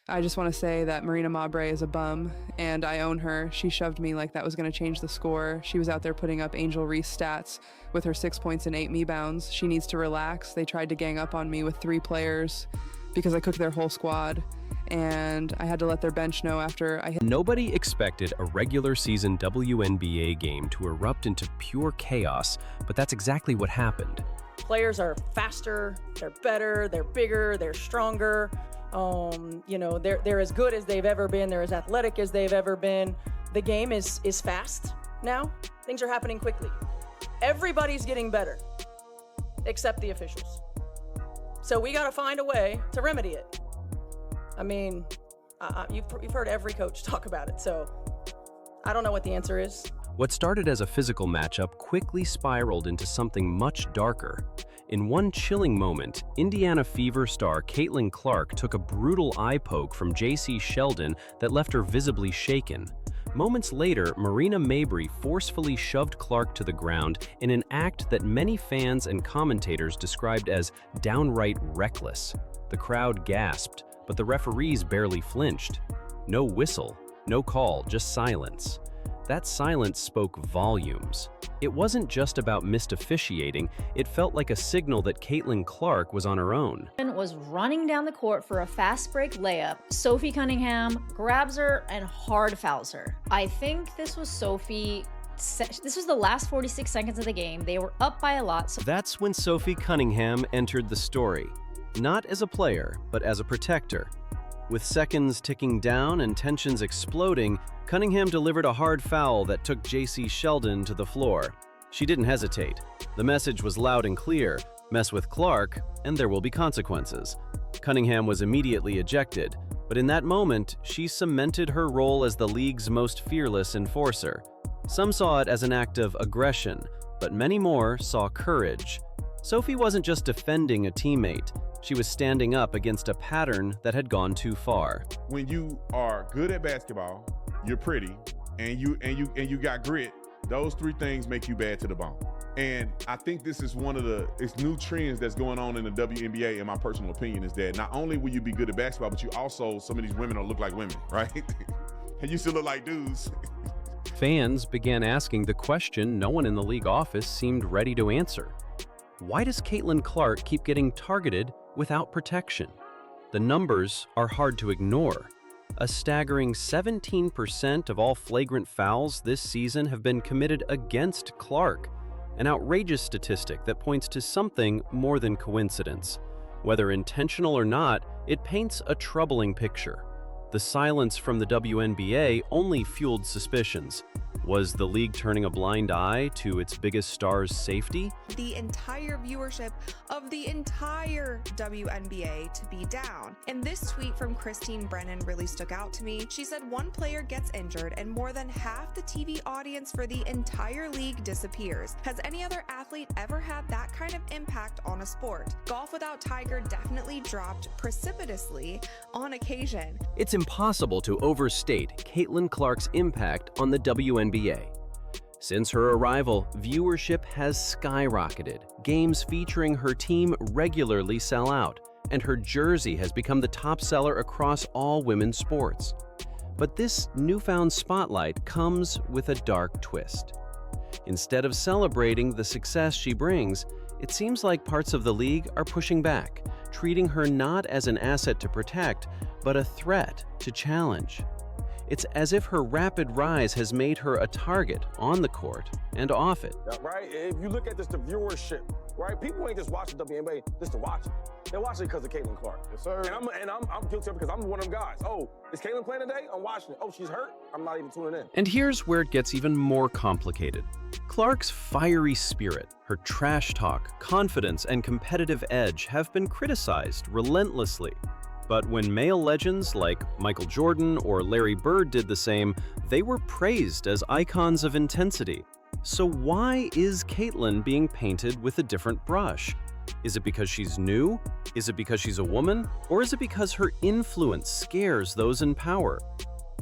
I just want to say that Marina Mabre is a bum, and I own her. She shoved me like that was going to change the score. She was out there putting up Angel Reese stats with her 6 points and 8 rebounds. She needs to relax. They tried to gang up on me with 3 players because I cooked their whole squad, and I had to let their bench know after I hit. Nobody expected a regular season WNBA game to erupt into pure chaos, but that's exactly what happened. Players are faster, they're better, they're bigger, they're stronger. They're as good as they've ever been. They're as athletic as they've ever been. The game is fast now. Things are happening quickly. Everybody's getting better, except the officials. So we got to find a way to remedy it. I mean, you've heard every coach talk about it, so I don't know what the answer is. What started as a physical matchup quickly spiraled into something much darker. In one chilling moment, Indiana Fever star Caitlin Clark took a brutal eye poke from J.C. Sheldon that left her visibly shaken. Moments later, Marina Mabre forcefully shoved Clark to the ground in an act that many fans and commentators described as downright reckless. The crowd gasped, but the referees barely flinched. No whistle, no call, just silence. That silence spoke volumes. It wasn't just about missed officiating, it felt like a signal that Caitlin Clark was on her own. Was running down the court for a fast break layup. Sophie Cunningham grabs her and hard fouls her. I think this was Sophie. This was the last 46 seconds of the game. They were up by a lot. That's when Sophie Cunningham entered the story. Not as a player, but as a protector. With seconds ticking down and tensions exploding, Cunningham delivered a hard foul that took J.C. Sheldon to the floor. She didn't hesitate. The message was loud and clear: mess with Clark, and there will be consequences. Cunningham was immediately ejected, but in that moment, she cemented her role as the league's most fearless enforcer. Some saw it as an act of aggression, but many more saw courage. Sophie wasn't just defending a teammate. She was standing up against a pattern that had gone too far. When you are good at basketball, you're pretty, and you got grit, those 3 things make you bad to the bone. And I think this is one of the new trends that's going on in the WNBA, in my personal opinion, is that not only will you be good at basketball, but you also, some of these women will look like women, right? And you still look like dudes. Fans began asking the question no one in the league office seemed ready to answer. Why does Caitlin Clark keep getting targeted without protection? The numbers are hard to ignore. A staggering 17% of all flagrant fouls this season have been committed against Clark, an outrageous statistic that points to something more than coincidence. Whether intentional or not, it paints a troubling picture. The silence from the WNBA only fueled suspicions. Was the league turning a blind eye to its biggest star's safety? The entire viewership of the entire WNBA to be down. And this tweet from Christine Brennan really stuck out to me. She said one player gets injured and more than half the TV audience for the entire league disappears. Has any other athlete ever had that kind of impact on a sport? Golf without Tiger definitely dropped precipitously on occasion. It's impossible to overstate Caitlin Clark's impact on the WNBA. Since her arrival, viewership has skyrocketed. Games featuring her team regularly sell out, and her jersey has become the top seller across all women's sports. But this newfound spotlight comes with a dark twist. Instead of celebrating the success she brings, it seems like parts of the league are pushing back, treating her not as an asset to protect, but a threat to challenge. It's as if her rapid rise has made her a target on the court and off it. Right? If you look at this, the viewership, right? People ain't just watching WNBA just to watch it. They're watching it because of Caitlin Clark. Yes, sir. And I'm guilty of it because I'm one of them guys. Oh, is Caitlin playing today? I'm watching it. Oh, she's hurt? I'm not even tuning in. And here's where it gets even more complicated. Clark's fiery spirit, her trash talk, confidence, and competitive edge have been criticized relentlessly. But when male legends like Michael Jordan or Larry Bird did the same, they were praised as icons of intensity. So why is Caitlin being painted with a different brush? Is it because she's new? Is it because she's a woman? Or is it because her influence scares those in power?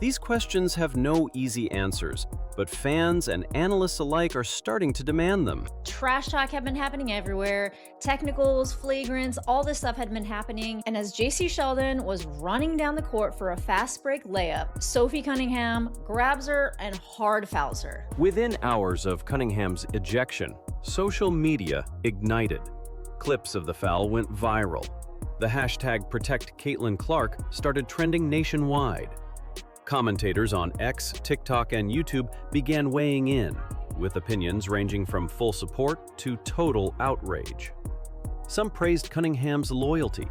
These questions have no easy answers, but fans and analysts alike are starting to demand them. Trash talk had been happening everywhere. Technicals, flagrants, all this stuff had been happening. And as JC Sheldon was running down the court for a fast break layup, Sophie Cunningham grabs her and hard fouls her. Within hours of Cunningham's ejection, social media ignited. Clips of the foul went viral. The hashtag #ProtectCaitlin started trending nationwide. Commentators on X, TikTok, and YouTube began weighing in, with opinions ranging from full support to total outrage. Some praised Cunningham's loyalty,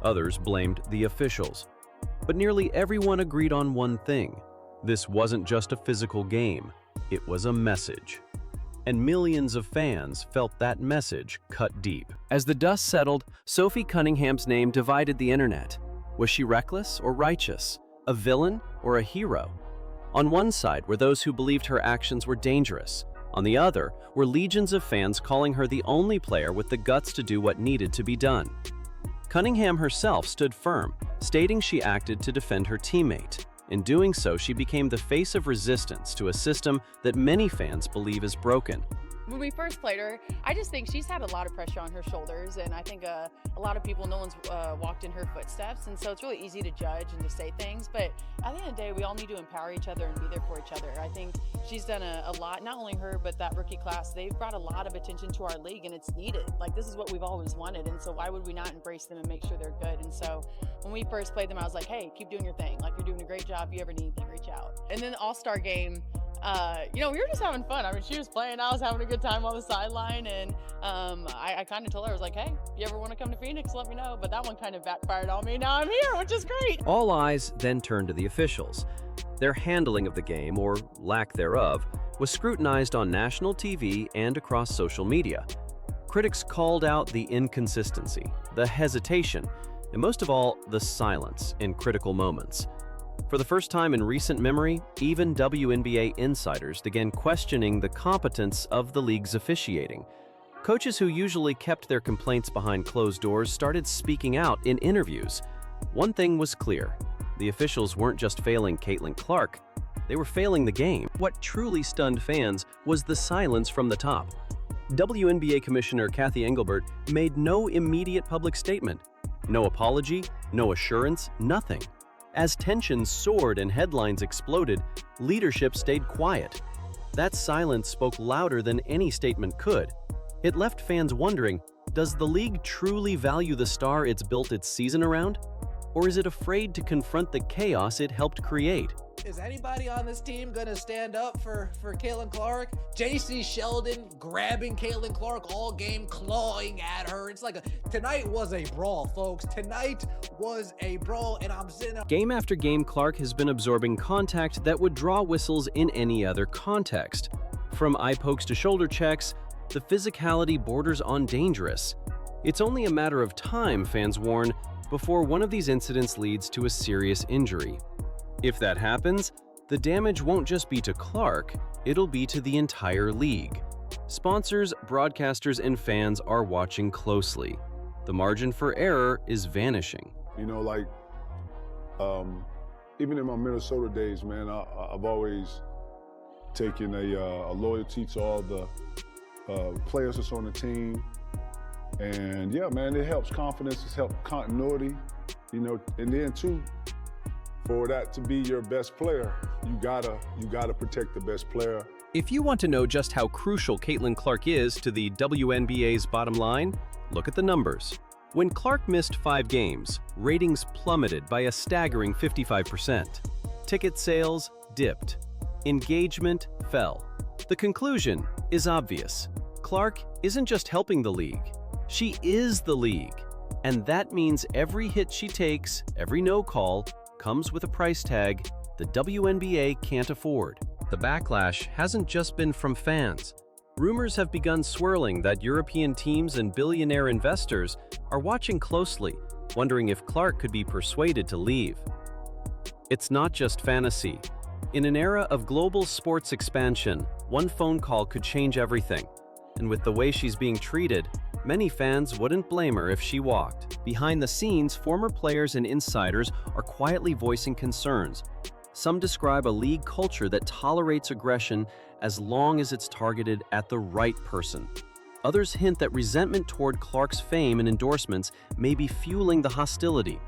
others blamed the officials. But nearly everyone agreed on one thing: this wasn't just a physical game, it was a message. And millions of fans felt that message cut deep. As the dust settled, Sophie Cunningham's name divided the internet. Was she reckless or righteous? A villain or a hero? On one side were those who believed her actions were dangerous. On the other were legions of fans calling her the only player with the guts to do what needed to be done. Cunningham herself stood firm, stating she acted to defend her teammate. In doing so, she became the face of resistance to a system that many fans believe is broken. When we first played her, I just think she's had a lot of pressure on her shoulders, and I think a lot of people, no one's walked in her footsteps, and so it's really easy to judge and to say things, but at the end of the day, we all need to empower each other and be there for each other. I think she's done a lot, not only her, but that rookie class. They've brought a lot of attention to our league, and it's needed. Like, this is what we've always wanted, and so why would we not embrace them and make sure they're good? And so when we first played them, I was like, hey, keep doing your thing. Like, you're doing a great job. If you ever need anything, reach out. And then the All-Star game, we were just having fun. I mean, she was playing, I was having a good time on the sideline, and I kind of told her, I was like, hey, if you ever want to come to Phoenix, let me know. But that one kind of backfired on me. Now I'm here, which is great. All eyes then turned to the officials. Their handling of the game, or lack thereof, was scrutinized on national TV and across social media. Critics called out the inconsistency, the hesitation, and most of all, the silence in critical moments. For the first time in recent memory, even WNBA insiders began questioning the competence of the league's officiating. Coaches who usually kept their complaints behind closed doors started speaking out in interviews. One thing was clear: the officials weren't just failing Caitlin Clark, they were failing the game. What truly stunned fans was the silence from the top. WNBA Commissioner Kathy Engelbert made no immediate public statement. No apology, no assurance, nothing. As tensions soared and headlines exploded, leadership stayed quiet. That silence spoke louder than any statement could. It left fans wondering, does the league truly value the star it's built its season around? Or is it afraid to confront the chaos it helped create? Is anybody on this team gonna stand up for Caitlin Clark? JC Sheldon grabbing Caitlin Clark all game, clawing at her. It's like tonight was a brawl, folks. Tonight was a brawl, and I'm sitting up. Game after game, Clark has been absorbing contact that would draw whistles in any other context. From eye pokes to shoulder checks, the physicality borders on dangerous. It's only a matter of time, fans warn, before one of these incidents leads to a serious injury. If that happens, the damage won't just be to Clark, it'll be to the entire league. Sponsors, broadcasters, and fans are watching closely. The margin for error is vanishing. You know, like, even in my Minnesota days, man, I've always taken a loyalty to all the players that's on the team. And yeah, man, it helps confidence, it's helped continuity, you know, and then too, for that to be your best player, you gotta protect the best player. If you want to know just how crucial Caitlin Clark is to the WNBA's bottom line, look at the numbers. When Clark missed 5 games, ratings plummeted by a staggering 55%. Ticket sales dipped. Engagement fell. The conclusion is obvious. Clark isn't just helping the league, she is the league. And that means every hit she takes, every no call, comes with a price tag the WNBA can't afford. The backlash hasn't just been from fans. Rumors have begun swirling that European teams and billionaire investors are watching closely, wondering if Clark could be persuaded to leave. It's not just fantasy. In an era of global sports expansion, one phone call could change everything. And with the way she's being treated, many fans wouldn't blame her if she walked. Behind the scenes, former players and insiders are quietly voicing concerns. Some describe a league culture that tolerates aggression as long as it's targeted at the right person. Others hint that resentment toward Clark's fame and endorsements may be fueling the hostility.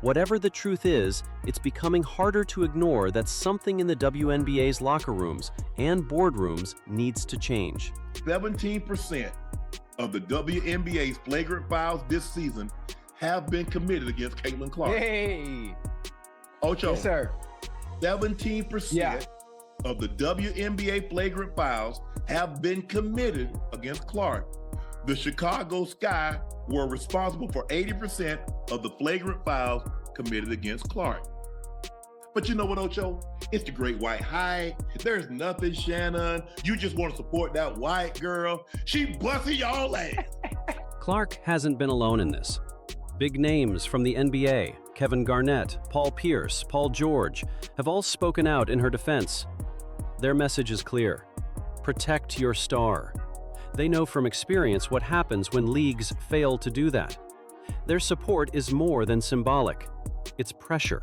Whatever the truth is, it's becoming harder to ignore that something in the WNBA's locker rooms and boardrooms needs to change. 17% of the WNBA's flagrant fouls this season have been committed against Caitlin Clark. Hey! Ocho. Yes, sir. 17% of the WNBA flagrant fouls have been committed against Clark. The Chicago Sky were responsible for 80% of the flagrant fouls committed against Clark. But you know what, Ocho? It's the great white hype. There's nothing, Shannon. You just want to support that white girl. She busting y'all ass. Clark hasn't been alone in this. Big names from the NBA, Kevin Garnett, Paul Pierce, Paul George, have all spoken out in her defense. Their message is clear: protect your star. They know from experience what happens when leagues fail to do that. Their support is more than symbolic. It's pressure,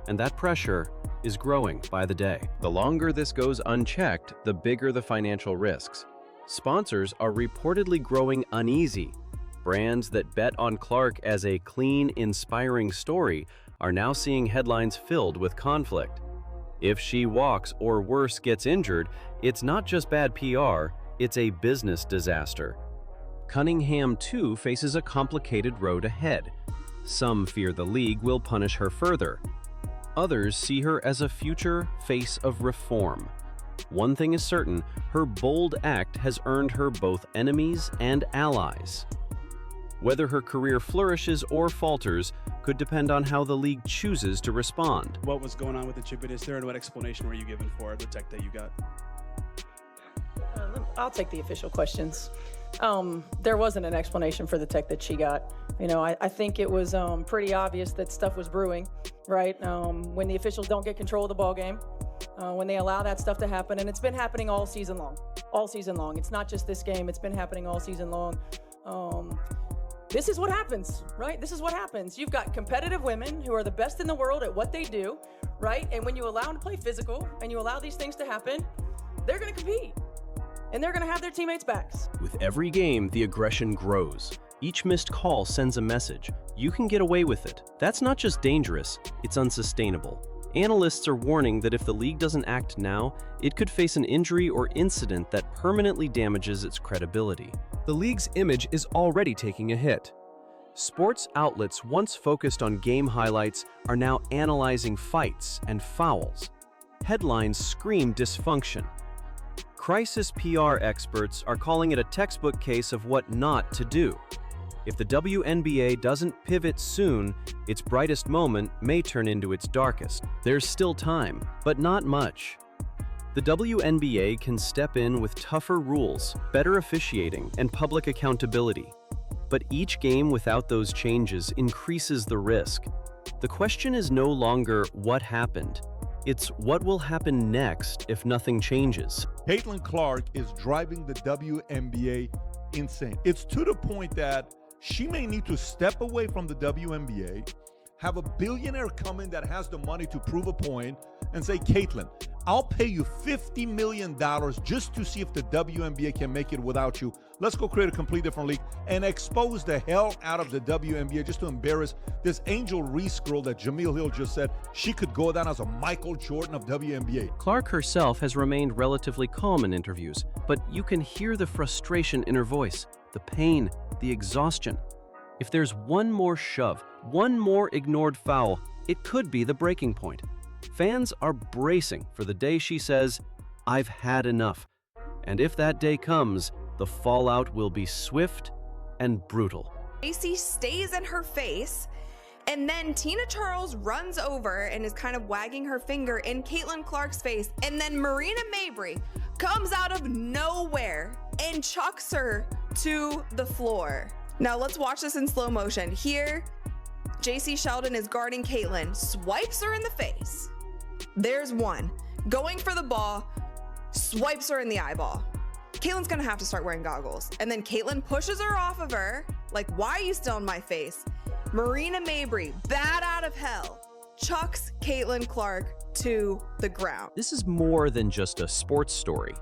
and that pressure is growing by the day. The longer this goes unchecked, the bigger the financial risks. Sponsors are reportedly growing uneasy. Brands that bet on Clark as a clean, inspiring story are now seeing headlines filled with conflict. If she walks or worse gets injured, it's not just bad PR, it's a business disaster. Cunningham, too, faces a complicated road ahead. Some fear the league will punish her further. Others see her as a future face of reform. One thing is certain, her bold act has earned her both enemies and allies. Whether her career flourishes or falters could depend on how the league chooses to respond. What was going on with the chip is there, and what explanation were you given for the tech that you got? I'll take the official questions. There wasn't an explanation for the tech that she got. You know, I think it was pretty obvious that stuff was brewing, right? When the officials don't get control of the ball game, when they allow that stuff to happen, and it's been happening all season long. All season long. It's not just this game, it's been happening all season long. This is what happens, right? This is what happens. You've got competitive women who are the best in the world at what they do, right? And when you allow them to play physical and you allow these things to happen, they're going to compete. And they're going to have their teammates' backs. With every game, the aggression grows. Each missed call sends a message. You can get away with it. That's not just dangerous, it's unsustainable. Analysts are warning that if the league doesn't act now, it could face an injury or incident that permanently damages its credibility. The league's image is already taking a hit. Sports outlets once focused on game highlights are now analyzing fights and fouls. Headlines scream dysfunction. Crisis PR experts are calling it a textbook case of what not to do. If the WNBA doesn't pivot soon, its brightest moment may turn into its darkest. There's still time, but not much. The WNBA can step in with tougher rules, better officiating, and public accountability. But each game without those changes increases the risk. The question is no longer what happened. It's what will happen next if nothing changes. Caitlin Clark is driving the WNBA insane. It's to the point that she may need to step away from the WNBA, have a billionaire come in that has the money to prove a point, and say, Caitlin, I'll pay you $50 million just to see if the WNBA can make it without you. Let's go create a complete different league and expose the hell out of the WNBA just to embarrass this Angel Reese girl that Jameel Hill just said she could go down as a Michael Jordan of WNBA. Clark herself has remained relatively calm in interviews, but you can hear the frustration in her voice, the pain, the exhaustion. If there's one more shove, one more ignored foul, it could be the breaking point. Fans are bracing for the day she says, "I've had enough." And if that day comes, the fallout will be swift and brutal. Lacey stays in her face, and then Tina Charles runs over and is kind of wagging her finger in Caitlin Clark's face, and then Marina Mabrey comes out of nowhere and chucks her to the floor. Now let's watch this in slow motion. Here, JC Sheldon is guarding Caitlin, swipes her in the face. There's one. Going for the ball, swipes her in the eyeball. Caitlin's gonna have to start wearing goggles. And then Caitlin pushes her off of her, like, why are you still in my face? Marina Mabrey, bat out of hell, chucks Caitlin Clark to the ground. This is more than just a sports story.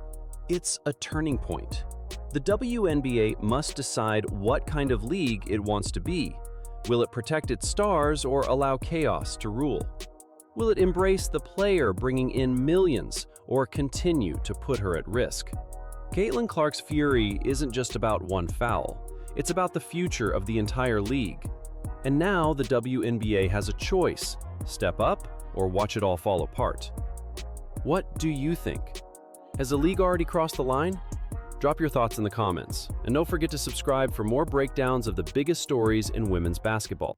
It's a turning point. The WNBA must decide what kind of league it wants to be. Will it protect its stars or allow chaos to rule? Will it embrace the player bringing in millions or continue to put her at risk? Caitlin Clark's fury isn't just about one foul. It's about the future of the entire league. And now the WNBA has a choice: step up or watch it all fall apart. What do you think? Has the league already crossed the line? Drop your thoughts in the comments, and don't forget to subscribe for more breakdowns of the biggest stories in women's basketball.